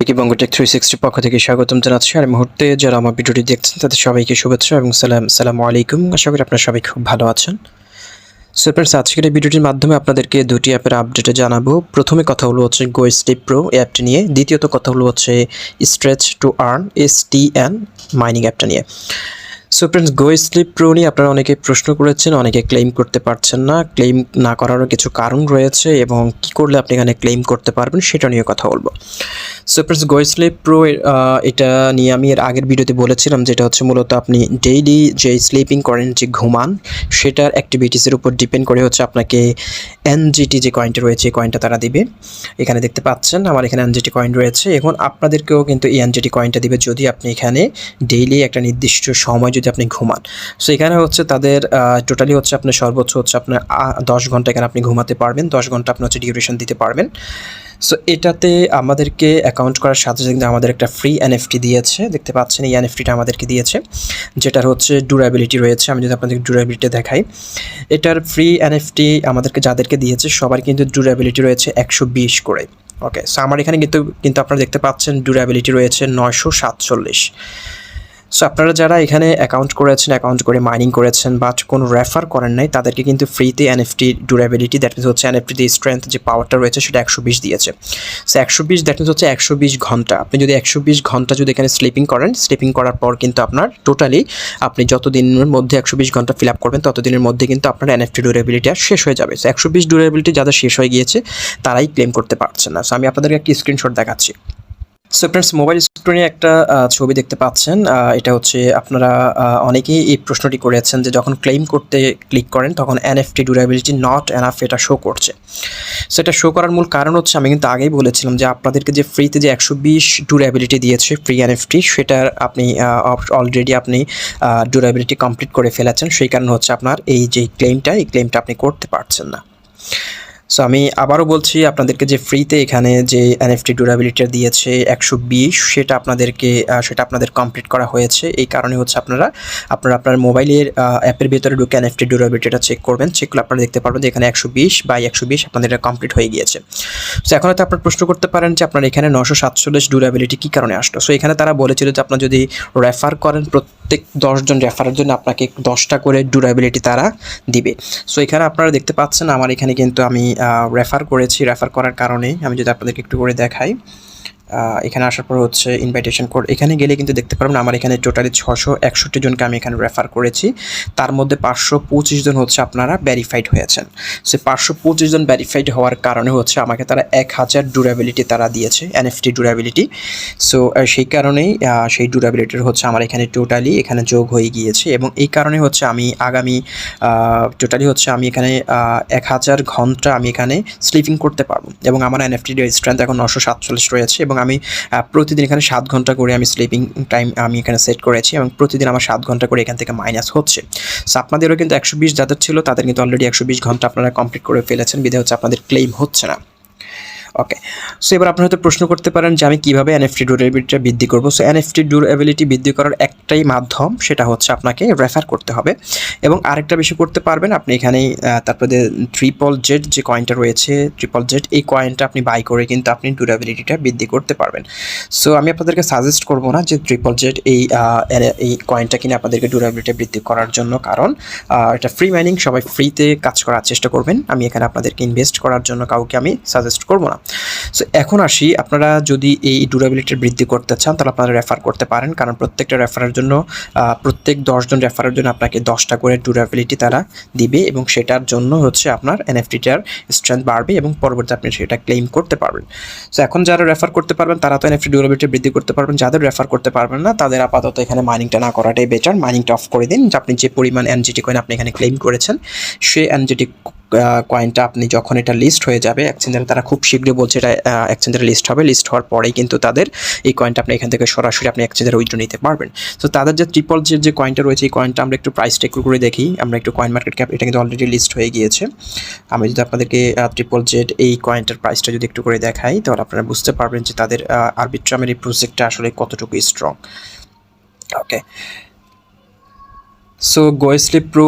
সবাইকে বঙ্গটেক 360 পক্ষ থেকে স্বাগতম জানাচ্ছি। আর এই মুহূর্তে যারা আমার ভিডিওটি দেখছেন তাদের সবাইকে শুভেচ্ছা এবং সালামু আলাইকুম। আশা করি আপনারা সবাই খুব ভালো আছেন। সো ফ্রেন্ডস, আজকের এই ভিডিওটির মাধ্যমে আপনাদেরকে দুটি অ্যাপের আপডেটে জানাবো। প্রথমে কথা হলো হচ্ছে GoSleep Pro অ্যাপটি নিয়ে, দ্বিতীয়ত কথা হলো হচ্ছে Stretch to Earn STN mining অ্যাপটা নিয়ে। সো ফ্রেন্ডস, GoSleep Pro নিয়ে আপনারা অনেকে প্রশ্ন করেছেন, অনেকে ক্লেম করতে পারছেন না। ক্লেম না করারও কিছু কারণ রয়েছে এবং কি করলে আপনি এখানে ক্লেম করতে পারবেন সেটা নিয়ে কথা বলবো। সো ফ্রেন্ডস, GoSleep Pro এটা নিয়ে আমি এর আগের ভিডিওতে বলেছিলাম, যেটা হচ্ছে মূলত আপনি ডেইলি যে স্লিপিং করেন, যে ঘুমান, সেটার অ্যাক্টিভিটিসের উপর ডিপেন্ড করে হচ্ছে আপনাকে এনজিটি যে কয়েনটা রয়েছে এই কয়েনটা তারা দিবে। এখানে দেখতে পাচ্ছেন আমার এখানে এনজিটি কয়েন রয়েছে। এখন আপনাদেরকেও কিন্তু এই এনজিটি কয়েনটা দিবে যদি আপনি এখানে ডেইলি একটা নির্দিষ্ট সময় যদি আপনি ঘুমান। সো এখানে হচ্ছে তাদের টোটালি হচ্ছে আপনার সর্বোচ্চ হচ্ছে আপনার 10 ঘন্টা এখানে আপনি ঘুমাতে পারবেন, 10 ঘন্টা আপনি হচ্ছে ডিউরেশন দিতে পারবেন। সো এটাতে আমাদেরকে অ্যাকাউন্ট করার সাথে সাথে আমাদের একটা ফ্রি এনএফটি দিয়েছে, দেখতে পাচ্ছেন এই এনএফটিটা আমাদেরকে দিয়েছে, যেটার হচ্ছে ডিউরেবিলিটি রয়েছে। আমি যদি আপনাদের ডিউরেবিলিটি দেখাই, এটার ফ্রি এনএফটি আমাদেরকে যাদেরকে দিয়েছে সবার কিন্তু ডিউরেবিলিটি রয়েছে 120 করে। ওকে, সো আমার এখানে কিন্তু আপনারা দেখতে পাচ্ছেন ডিউরেবিলিটি রয়েছে 947। সো আপনারা যারা এখানে অ্যাকাউন্ট করেছেন, অ্যাকাউন্ট করে মাইনিং করেছেন বা কোনো রেফার করেন নাই, তাদেরকে কিন্তু ফ্রিতে এনএফটি ডিউরেবিলিটি, দ্যাট মিনস হচ্ছে এনএফটি যে স্ট্রেংথ যে পাওয়ারটা রয়েছে সেটা 120 দিয়েছে। সো 120 দ্যাট মিনস হচ্ছে 120 ঘন্টা। আপনি যদি 120 ঘন্টা যদি এখানে স্লিপিং করেন, স্লিপিং করার পর কিন্তু আপনার টোটালি আপনি যত দিনের মধ্যে 120 ঘন্টা ফিল আপ করবেন ততদিনের মধ্যে কিন্তু আপনার এনএফটি ডিউরেবিলিটি আর শেষ হয়ে যাবে। সো 120 ডিউরেবিলিটি যাদের শেষ হয়ে গিয়েছে তারাই ক্লেম করতে পারছে না। সো আমি আপনাদেরকে একটি স্ক্রিনশট দেখাচ্ছি। সো ফ্রেন্ডস, মোবাইল স্ক্রিনে একটা ছবি দেখতে পাচ্ছেন। এটা হচ্ছে আপনারা অনেকেই এই প্রশ্নটি করেছেন যে যখন ক্লেম করতে ক্লিক করেন তখন এনএফটি ডিউরেবিলিটি নট এনাফ এটা শো করছে। সো এটা শো করার মূল কারণ হচ্ছে, আমি কিন্তু আগেই বলেছিলাম যে আপনাদেরকে যে ফ্রিতে যে 120 ডিউরেবিলিটি দিয়েছে ফ্রি এনএফটি, সেটার আপনি অলরেডি আপনি ডিউরেবিলিটি কমপ্লিট করে ফেলেছেন। সেই কারণে হচ্ছে আপনার এই যে ক্লেমটা আপনি করতে পারছেন না। সো আমি আবারও বলছি আপনাদেরকে যে ফ্রিতে এখানে যে এনএফটি ডিউরেবিলিটি দিয়েছে 120, সেটা আপনাদের কমপ্লিট করা হয়েছে। এই কারণে হচ্ছে আপনার মোবাইলের অ্যাপের ভিতরে ঢুকে এনএফটি ডিউরেবিলিটিটা চেক করবেন। চেক করলে আপনারা দেখতে পারবেন যে এখানে 120/120 আপনাদের এটা কমপ্লিট হয়ে গিয়েছে। সো এখন হয়তো আপনারা প্রশ্ন করতে পারেন যে আপনার এখানে 947 ডিউরেবিলিটি কী কারণে আসলো। সো এখানে তারা বলেছিল যে আপনার যদি রেফার করেন, প্রত্যেক 10 জন রেফারের জন্য আপনাকে 10টা করে ডিউরেবিলিটি তারা দিবে। সো এখানে আপনারা দেখতে পাচ্ছেন আমার এখানে কিন্তু আমি রেফার করেছি। রেফার করার কারণে আমি যদি আপনাদেরকে একটু করে দেখাই, এখানে আসার পর হচ্ছে ইনভাইটেশন কোড, এখানে গেলে কিন্তু দেখতে পারবেন আমার এখানে টোটালি 661 জনকে আমি এখানে রেফার করেছি। তার মধ্যে 525 জন হচ্ছে আপনারা ভেরিফাইড হয়েছেন। সে 525 জন ভেরিফাইড হওয়ার কারণে হচ্ছে আমাকে তারা 1000 ডিউরেবিলিটি তারা দিয়েছে, এনএফটি ডিউরেবিলিটি। সো সেই কারণেই সেই ডিউরেবিলিটির হচ্ছে আমার এখানে টোটালি এখানে যোগ হয়ে গিয়েছে এবং এই কারণে হচ্ছে আমি আগামী টোটালি হচ্ছে আমি এখানে 1000 ঘন্টা আমি এখানে স্লিপিং করতে পারবো এবং আমার এনএফটি স্ট্রেংথ এখন 947 রয়েছে এবং আমি প্রতিদিন এখানে 7 ঘন্টা করে আমি স্লিপিং টাইম আমি এখানে সেট করেছি এবং প্রতিদিন আমার 7 ঘন্টা করে এখান থেকে মাইনাস হচ্ছে। সো আপনাদেরও কিন্তু 120 যাদের ছিল তাদের কিন্তু অলরেডি 120 ঘন্টা আপনারা কমপ্লিট করে ফেলেছেন, বিধায় হচ্ছে আপনাদের ক্লেম হচ্ছে না। ওকে, সো এবার আপনারা হয়তো প্রশ্ন করতে পারেন যে আমি কীভাবে এনএফটি ডিউরেবিলিটিটা বৃদ্ধি করব। সো এনএফটি ডিউরেবিলিটি বৃদ্ধি করার একটাই মাধ্যম, সেটা হচ্ছে আপনাকে রেফার করতে হবে এবং আরেকটা বেশি করতে পারবেন আপনি এখানেই তারপরে ট্রিপল জেড যে কয়েনটা রয়েছে, ট্রিপল জেড, এই কয়েনটা আপনি বাই করে কিন্তু আপনি ডিউরেবিলিটিটা বৃদ্ধি করতে পারবেন। সো আমি আপনাদেরকে সাজেস্ট করব না যে ট্রিপল জেড এই কয়েনটা কিনে আপনাদেরকে ডিউরেবিলিটি বৃদ্ধি করার জন্য, কারণ এটা ফ্রি মাইনিং, সবাই ফ্রিতে কাজ করার চেষ্টা করবেন। আমি এখানে আপনাদেরকে ইনভেস্ট করার জন্য কাউকে আমি সাজেস্ট করব না। সো এখন আসি, আপনারা যদি এই ডিউরেবিলিটি বৃদ্ধি করতে চান তাহলে আপনারা রেফার করতে পারেন, কারণ প্রত্যেকটা রেফারের জন্য প্রত্যেক 10 জন রেফারের জন্য আপনাকে 10টা করে ডিউরেবিলিটি তারা দিবে এবং সেটার জন্য হচ্ছে আপনার এনএফটিটার স্ট্রেংথ বাড়বে এবং পরবর্তীতে আপনি সেটা ক্লেম করতে পারবেন। সো এখন যারা রেফার করতে পারবেন তারা তো এনএফটি ডিউরেবিলিটি বৃদ্ধি করতে পারবেন, যাদের রেফার করতে পারবেন না তাদের আপাতত এখানে মাইনিংটা না করাটাই বেটার। মাইনিংটা অফ করে দিন। আপনি যে পরিমাণ এনজিটি কয়েন আপনি এখানে ক্লেম করেছেন, সেই এনজিটি কয়েনটা আপনি যখন এটা লিস্ট হয়ে যাবে এক্সচেঞ্জারে, তারা খুব শীঘ্রই বলছে এটা এক্সচেঞ্জারে লিস্ট হবে, লিস্ট হওয়ার পরেই কিন্তু তাদের এই কয়েনটা আপনি এখান থেকে সরাসরি আপনি এক্সচেঞ্জারে উইথড্র নিতে পারবেন। তো তাদের যে ট্রিপল যে কয়েনটা রয়েছে এই কয়েনটা আমরা একটু প্রাইসটা একটু করে দেখি, আমরা একটু কয়েন মার্কেট ক্যাপ, এটা কিন্তু অলরেডি লিস্ট হয়ে গিয়েছে। আমি যদি আপনাদেরকে ট্রিপল জেড এই কয়েনটার প্রাইসটা যদি একটু করে দেখাই তাহলে আপনারা বুঝতে পারবেন যে তাদের আরবিট্রামের এই প্রজেক্টটা আসলে কতটুকু strong. Okay, so GoSleep Pro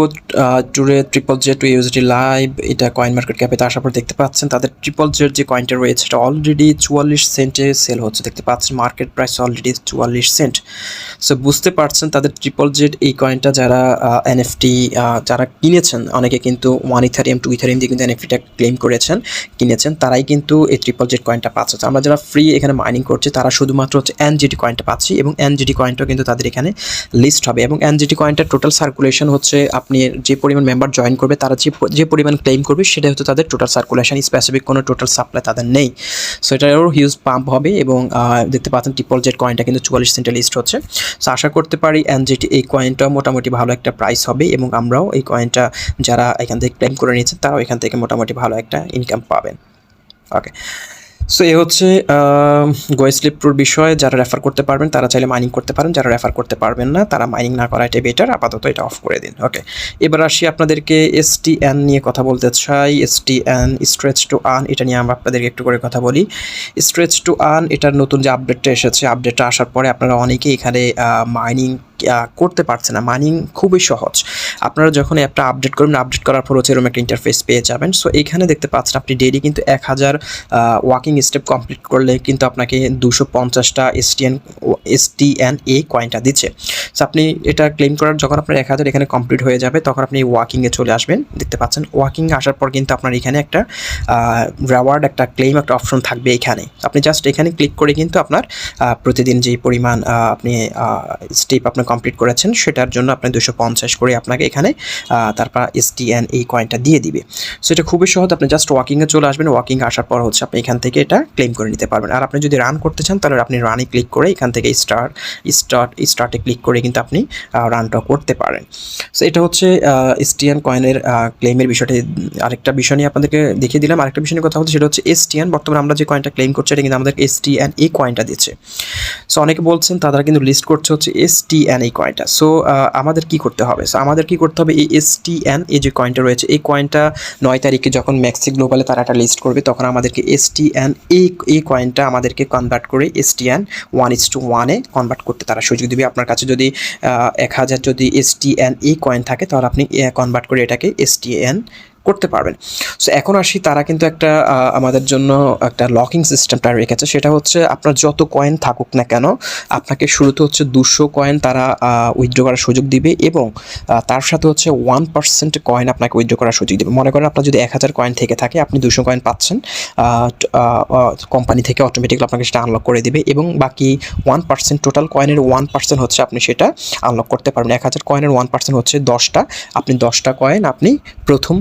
টুরে triple Z to USD live, এটা কয়েন মার্কেট ক্যাপে আসার পর দেখতে পাচ্ছেন তাদের ট্রিপল জেড যে কয়েনটা রয়েছে এটা অলরেডি 44 সেন্টে সেল হচ্ছে, দেখতে পাচ্ছেন market price already 44 cent. So বুঝতে পারছেন তাদের ট্রিপল জেড এই কয়েনটা যারা এনএফটি যারা কিনেছেন, অনেকে কিন্তু 1 ইথারিয়াম 2 ইথারিয়াম দিয়ে কিন্তু এনএফটিটা ক্লেম করেছেন, কিনেছেন, তারাই কিন্তু এই ট্রিপল জেড কয়েনটা পাচ্ছে। আমরা যারা ফ্রি এখানে মাইনিং করছি তারা শুধুমাত্র হচ্ছে এনজিটি কয়েনটা পাচ্ছি, এবং এনজিটি কয়েনটাও কিন্তু তাদের এখানে লিস্ট হবে। এবং এনজিটি কয়েনটার টোটাল সার্কুলেশন হচ্ছে আপনি যে পরিমাণ মেম্বার জয়েন করবে তারা যে পরিমাণ ক্লেম করবে সেটা হচ্ছে তাদের টোটাল সার্কুলেশন, স্পেসিফিক কোনো টোটাল সাপ্লাই তাদের নেই। সো এটারও হিউজ পাম্প হবে, এবং দেখতে পাচ্ছেন ট্রিপল জেড কয়েনটা কিন্তু 44 সেন্টে লিস্ট হচ্ছে। সো আশা করতে পারি এনজিটি এই কয়েনটা মোটামুটি ভালো একটা প্রাইস হবে, এবং আমরাও এই কয়েনটা যারা এখান থেকে ক্লেম করে নিয়েছেন তারাও এখান থেকে মোটামুটি ভালো একটা ইনকাম পাবেন। ওকে, সো এ হচ্ছে GoSleep Proর বিষয়ে। যারা রেফার করতে পারবেন তারা চাইলে মাইনিং করতে পারেন, যারা রেফার করতে পারবেন না তারা মাইনিং না করা এটাই বেটার, আপাতত এটা অফ করে দিন। ওকে, এবার আসি আপনাদেরকে STN নিয়ে কথা বলতে চাই। STN স্ট্রেচ টু আর্ন, এটা নিয়ে আমরা আপনাদেরকে একটু করে কথা বলি। স্ট্রেচ টু আর্ন এটার নতুন যে আপডেটটা এসেছে, আপডেটটা আসার পরে আপনারা অনেকেই এখানে মাইনিং করতে পারছে না। মাইনিং খুবই সহজ, আপনারা যখন অ্যাপটা আপডেট করবেন, আপডেট করার পর হচ্ছে এরকম একটা ইন্টারফেস পেয়ে যাবেন। সো এখানে দেখতে পাচ্ছেন আপনি ডেইলি কিন্তু 1000 ওয়াকিং স্টেপ কমপ্লিট করলে কিন্তু আপনাকে 250টা STN এই কয়েনটা দিচ্ছে। সো আপনি এটা ক্লেম করার যখন আপনার 1000 এখানে কমপ্লিট হয়ে যাবে তখন আপনি ওয়াকিংয়ে চলে আসবেন। দেখতে পাচ্ছেন ওয়াকিংয়ে আসার পর কিন্তু আপনার এখানে একটা রেওয়ার্ড, একটা ক্লেম, একটা অপশন থাকবে এখানে। আপনি জাস্ট এখানে ক্লিক করে কিন্তু আপনার প্রতিদিন যেই পরিমাণ আপনি স্টেপ আপনি কমপ্লিট করেছেন সেটার জন্য আপনি 250 করে আপনাকে এখানে তারপর STN এই কয়েনটা দিয়ে দিবে। সো এটা খুবই সহজ, আপনি জাস্ট ওয়াকিংয়ে চলে আসবেন, ওয়াকিংয়ে আসার পর হচ্ছে আপনি এখান থেকে এটা ক্লেম করে নিতে পারবেন। আর আপনি যদি রান করতে চান তাহলে আপনি রানে ক্লিক করে এখান থেকে স্টার্টে ক্লিক করে কিন্তু আপনি রানটা করতে পারেন। সো এটা হচ্ছে STN কয়েনের ক্লেমের বিষয়টি। আরেকটা বিষয় নিয়ে আপনাদেরকে দেখিয়ে দিলাম, আরেকটা বিষয় নিয়ে কথা বলতে, সেটা হচ্ছে STN বর্তমানে আমরা যে কয়েনটা ক্লেম করছি এটা কিন্তু আমাদের STN এই কয়েনটা দিচ্ছে। সো অনেকে বলছেন তারা কিন্তু লিস্ট করছে হচ্ছে STN এই কয়েনটা। সো আমাদের কি করতে হবে? সো আমাদের কি করতে হবে, এই STN এই যে কয়েনটা রয়েছে এই কয়েনটা 9 তারিখে যখন ম্যাক্সি গ্লোবালে তারা একটা লিস্ট করবে তখন আমাদেরকে STN এই কয়েনটা আমাদেরকে কনভার্ট করে STN 1:1 কনভার্ট করতে তারা সুযোগ দেবে। আপনার কাছে যদি 1000 যদি STN এই কয়েন থাকে তাহলে আপনি কনভার্ট করে এটাকে STN করতে পারবেন। সো এখন আসি, তারা কিন্তু একটা আমাদের জন্য একটা লকিং সিস্টেমটা রেখেছে, সেটা হচ্ছে আপনার যত কয়েন থাকুক না কেন আপনাকে শুরুতে হচ্ছে 200 কয়েন তারা উইথড্র করার সুযোগ দিবে, এবং তার সাথে হচ্ছে 1% কয়েন আপনাকে উইথড্র করার সুযোগ দেবে। মনে করেন আপনার যদি 1000 কয়েন থেকে থাকে আপনি 200 কয়েন পাচ্ছেন, কোম্পানি থেকে অটোমেটিক্যালি আপনাকে সেটা আনলক করে দিবে, এবং বাকি 1% টোটাল কয়েনের 1% হচ্ছে আপনি সেটা আনলক করতে পারবেন। 1000 কয়েনের 1% হচ্ছে 10টা, আপনি 10টা কয়েন আপনি প্রথম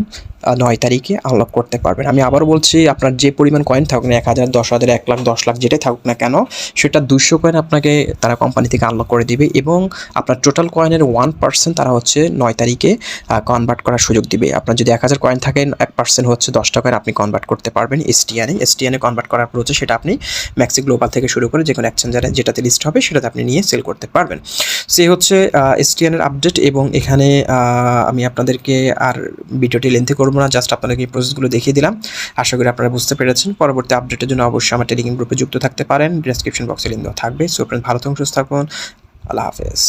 9 তারিখে আনলক করতে পারবেন। আমি আবার বলছি, আপনার যে পরিমাণ কয়েন থাকুক না, 1000, 10,000, 1 লাখ, 10 লাখ যেটাই থাকুক না কেন সেটা 200 কয়েন আপনাকে তারা কোম্পানি থেকে আনলক করে দিবে, এবং আপনার টোটাল কয়েনের 1% তারা হচ্ছে 9 তারিখে কনভার্ট করার সুযোগ দিবে। আপনার যদি 1000 কয়েন থাকে 1% হচ্ছে 10টা কয়েন আপনি কনভার্ট করতে পারবেন STN কনভার্ট করার পর হচ্ছে সেটা আপনি ম্যাক্সি গ্লোবাল থেকে শুরু করে যে কোনো এক্সচেঞ্জারে যেটাতে লিস্ট হবে সেটাতে আপনি নিয়ে সেল করতে পারবেন। সে হচ্ছে STN এর আপডেট, এবং এখানে আমি আপনাদেরকে আর ভিডিওটি লেন্থি করব না, জাস্ট আপনাদেরকে এই প্রসেসগুলো দেখিয়ে দিলাম। আশা করি আপনারা বুঝতে পেরেছেন। পরবর্তী আপডেটের জন্য অবশ্যই আমার টেলিগ্রাম গ্রুপে যুক্ত থাকতে পারেন, ডেসক্রিপশন বক্সে লিঙ্ক দেওয়া থাকবে। সো ফ্রেন্ড, ভালো থাকুন, সুস্থ থাকুন, আল্লাহ হাফেজ।